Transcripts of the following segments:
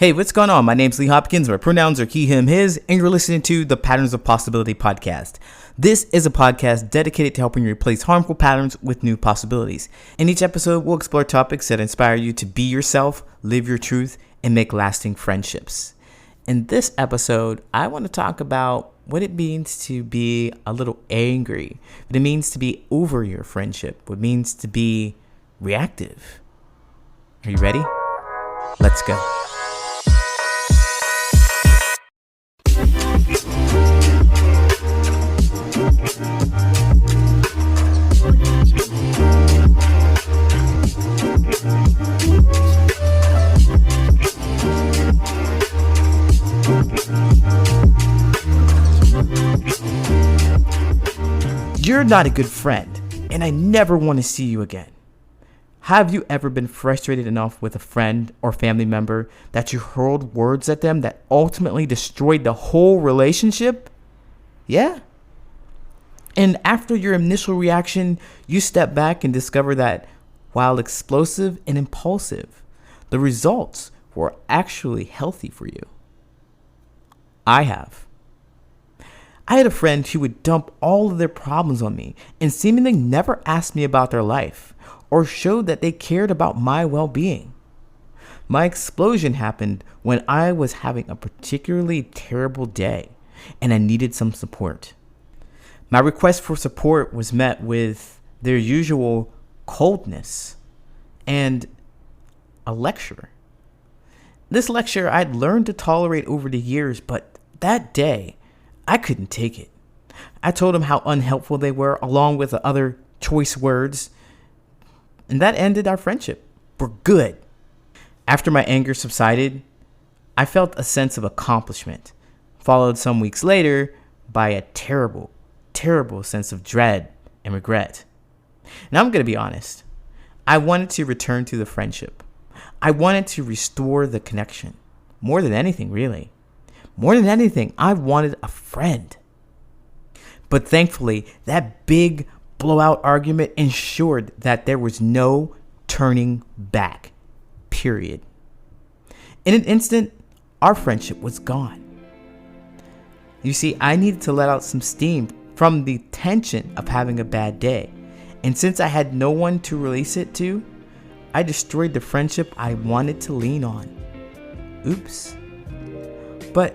Hey, what's going on? My name's Lee Hopkins. My pronouns are he, him, his, and you're listening to the Patterns of Possibility podcast. This is a podcast dedicated to helping you replace harmful patterns with new possibilities. In each episode, we'll explore topics that inspire you to be yourself, live your truth, and make lasting friendships. In this episode, I want to talk about what it means to be a little angry, what it means to be over your friendship, what it means to be reactive. Are you ready? Let's go. You're not a good friend, and I never want to see you again. Have you ever been frustrated enough with a friend or family member that you hurled words at them that ultimately destroyed the whole relationship? Yeah. And after your initial reaction, you step back and discover that while explosive and impulsive, the results were actually healthy for you. I had a friend who would dump all of their problems on me and seemingly never ask me about their life or showed that they cared about my well-being. My explosion happened when I was having a particularly terrible day and I needed some support. My request for support was met with their usual coldness and a lecture. This lecture I'd learned to tolerate over the years, but that day, I couldn't take it. I told them how unhelpful they were, along with the other choice words, and that ended our friendship for good. After my anger subsided, I felt a sense of accomplishment, followed some weeks later by a terrible, terrible sense of dread and regret. Now I'm going to be honest. I wanted to return to the friendship. I wanted to restore the connection. More than anything, really. More than anything, I wanted a friend. But thankfully, that big blowout argument ensured that there was no turning back. Period. In an instant, our friendship was gone. You see, I needed to let out some steam from the tension of having a bad day. And since I had no one to release it to, I destroyed the friendship I wanted to lean on. Oops. But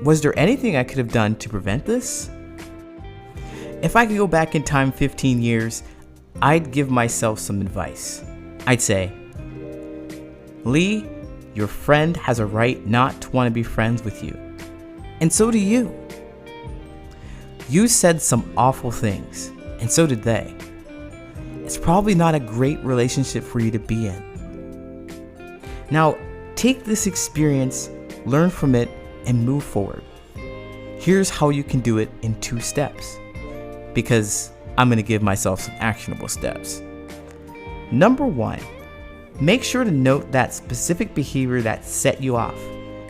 was there anything I could have done to prevent this? If I could go back in time 15 years, I'd give myself some advice. I'd say, Lee, your friend has a right not to want to be friends with you. And so do you. You said some awful things, and so did they. It's probably not a great relationship for you to be in. Now, take this experience, learn from it, and move forward. Here's how you can do it in 2 steps, because I'm going to give myself some actionable steps. Number 1, make sure to note that specific behavior that set you off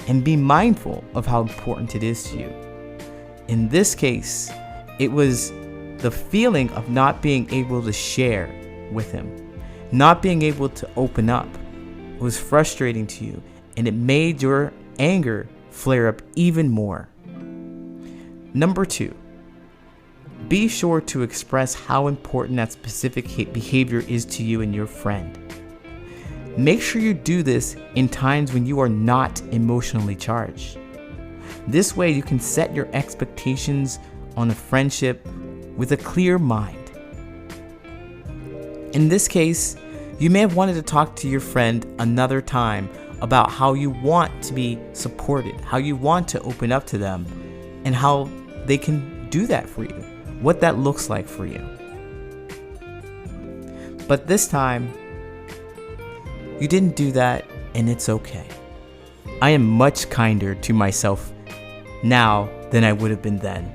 and be mindful of how important it is to you. In this case, it was the feeling of not being able to share with him, not being able to open up. It was frustrating to you, and it made your anger flare up even more. Number 2, be sure to express how important that specific behavior is to you and your friend. Make sure you do this in times when you are not emotionally charged. This way you can set your expectations on a friendship with a clear mind. In this case, you may have wanted to talk to your friend another time about how you want to be supported, how you want to open up to them, and how they can do that for you, what that looks like for you. But this time, you didn't do that, and it's okay. I am much kinder to myself now than I would have been then.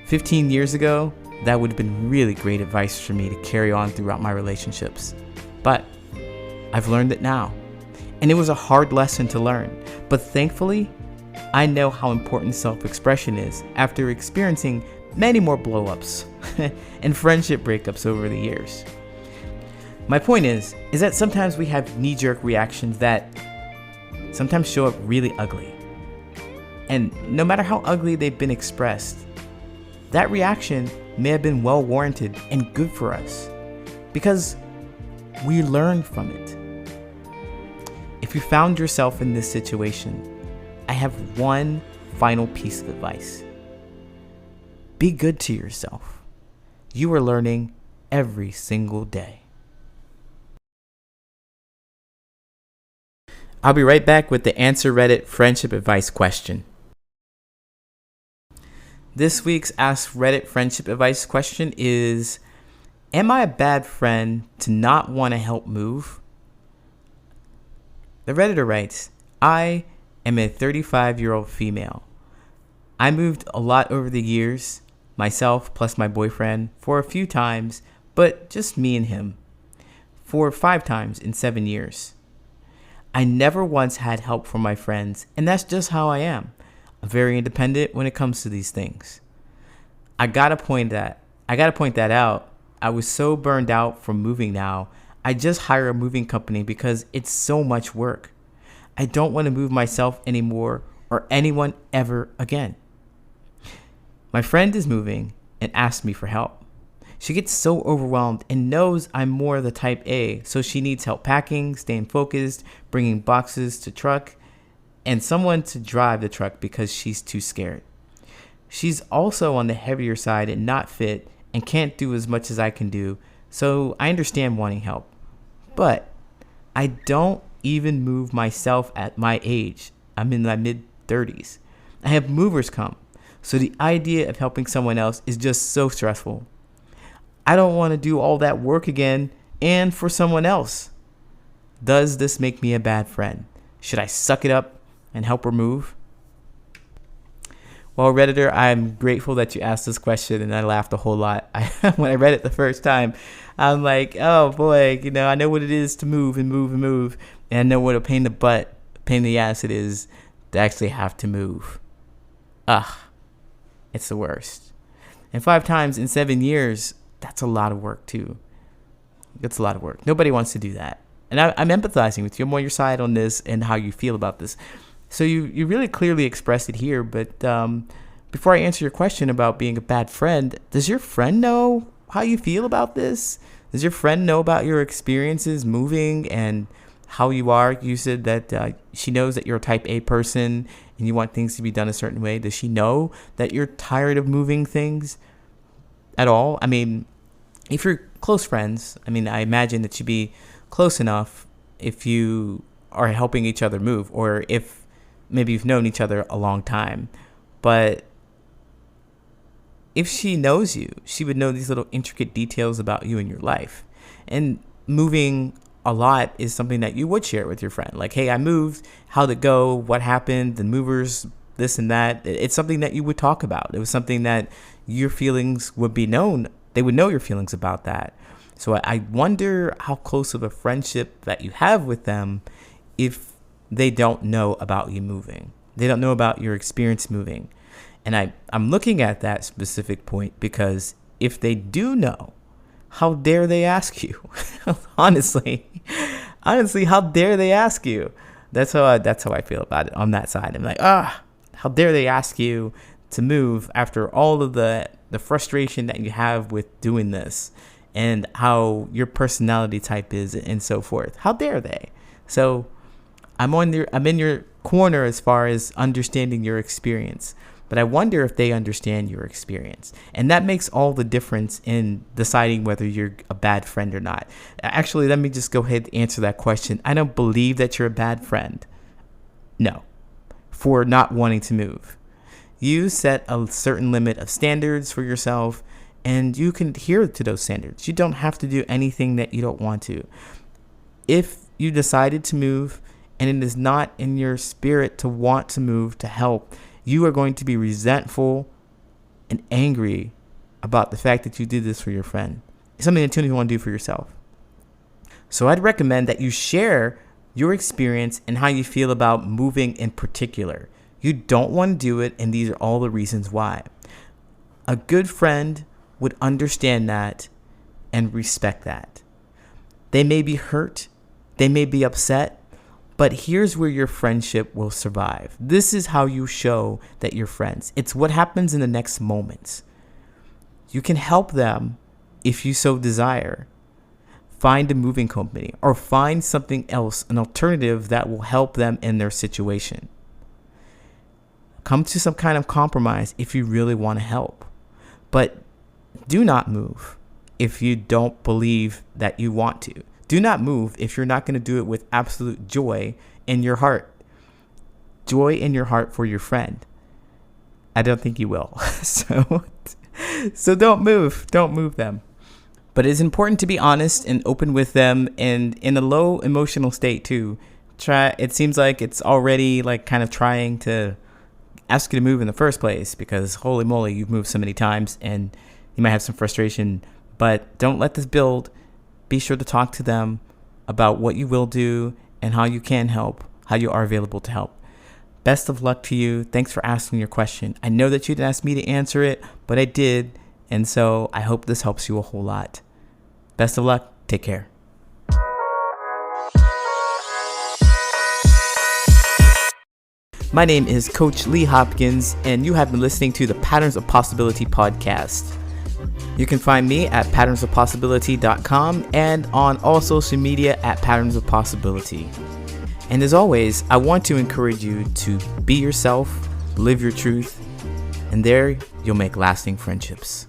15 years ago, that would have been really great advice for me to carry on throughout my relationships. But I've learned it now. And it was a hard lesson to learn. But thankfully, I know how important self-expression is after experiencing many more blow-ups and friendship breakups over the years. My point is that sometimes we have knee-jerk reactions that sometimes show up really ugly. And no matter how ugly they've been expressed, that reaction may have been well warranted and good for us because we learned from it. If you found yourself in this situation, I have one final piece of advice. Be good to yourself. You are learning every single day. I'll be right back with the Answer Reddit friendship advice question. This week's Ask Reddit friendship advice question is, am I a bad friend to not want to help move? The Redditor writes, I am a 35-year-old female. I moved a lot over the years, myself plus my boyfriend, for a few times, but just me and him, for 5 times in 7 years. I never once had help from my friends, and that's just how I am. I'm very independent when it comes to these things. I gotta point that out. I was so burned out from moving now, I just hire a moving company because it's so much work. I don't want to move myself anymore or anyone ever again. My friend is moving and asked me for help. She gets so overwhelmed and knows I'm more the type A, so she needs help packing, staying focused, bringing boxes to truck, and someone to drive the truck because she's too scared. She's also on the heavier side and not fit and can't do as much as I can do, so I understand wanting help. But I don't even move myself at my age. I'm in my mid-30s. I have movers come, so the idea of helping someone else is just so stressful. I don't want to do all that work again and for someone else. Does this make me a bad friend? Should I suck it up and help her move? Well, Redditor, I'm grateful that you asked this question, and I laughed a whole lot. When I read it the first time, I'm like, oh boy, I know what it is to move and move and move, and I know what a pain in the ass it is to actually have to move. It's the worst. And 5 times in 7 years, that's a lot of work too. That's a lot of work. Nobody wants to do that. And I'm empathizing with you. I'm on your side on this and how you feel about this. So you really clearly expressed it here. But before I answer your question about being a bad friend, does your friend know how you feel about this? Does your friend know about your experiences moving and how you are? You said that she knows that you're a type A person and you want things to be done a certain way. Does she know that you're tired of moving things at all? I mean, if you're close friends, I imagine that you'd be close enough if you are helping each other move, or if maybe you've known each other a long time. But if she knows you, she would know these little intricate details about you and your life. And moving a lot is something that you would share with your friend. Like, hey, I moved, how'd it go? What happened? The movers, this and that. It's something that you would talk about. It was something that your feelings would be known. They would know your feelings about that. So I wonder how close of a friendship that you have with them if they don't know about you moving. They don't know about your experience moving. And I'm looking at that specific point because if they do know, how dare they ask you? Honestly, how dare they ask you? That's how I feel about it on that side. I'm like, how dare they ask you to move after all of the frustration that you have with doing this and how your personality type is and so forth. How dare they? So I'm in your corner as far as understanding your experience, but I wonder if they understand your experience. And that makes all the difference in deciding whether you're a bad friend or not. Actually, let me just go ahead and answer that question. I don't believe that you're a bad friend. No, for not wanting to move. You set a certain limit of standards for yourself, and you can adhere to those standards. You don't have to do anything that you don't want to. If you decided to move and it is not in your spirit to want to move to help, you are going to be resentful and angry about the fact that you did this for your friend. It's something that you don't even want to do for yourself. So I'd recommend that you share your experience and how you feel about moving in particular. You don't want to do it, and these are all the reasons why. A good friend would understand that and respect that. They may be hurt, they may be upset, But here's where your friendship will survive. This is how you show that you're friends. It's what happens in the next moments. You can help them if you so desire. Find a moving company or find something else, an alternative that will help them in their situation. Come to some kind of compromise if you really want to help. But do not move if you don't believe that you want to. Do not move if you're not going to do it with absolute joy in your heart. Joy in your heart for your friend. I don't think you will. So don't move. Don't move them. But it's important to be honest and open with them, and in a low emotional state too. It seems like it's already like kind of trying to ask you to move in the first place, because holy moly, you've moved so many times and you might have some frustration. But don't let this build. Be sure to talk to them about what you will do and how you can help, how you are available to help. Best of luck to you. Thanks for asking your question. I know that you didn't ask me to answer it, but I did. And so I hope this helps you a whole lot. Best of luck. Take care. My name is Coach Lee Hopkins, and you have been listening to the Patterns of Possibility podcast. You can find me at patternsofpossibility.com and on all social media at Patterns of Possibility. And as always, I want to encourage you to be yourself, live your truth, and there you'll make lasting friendships.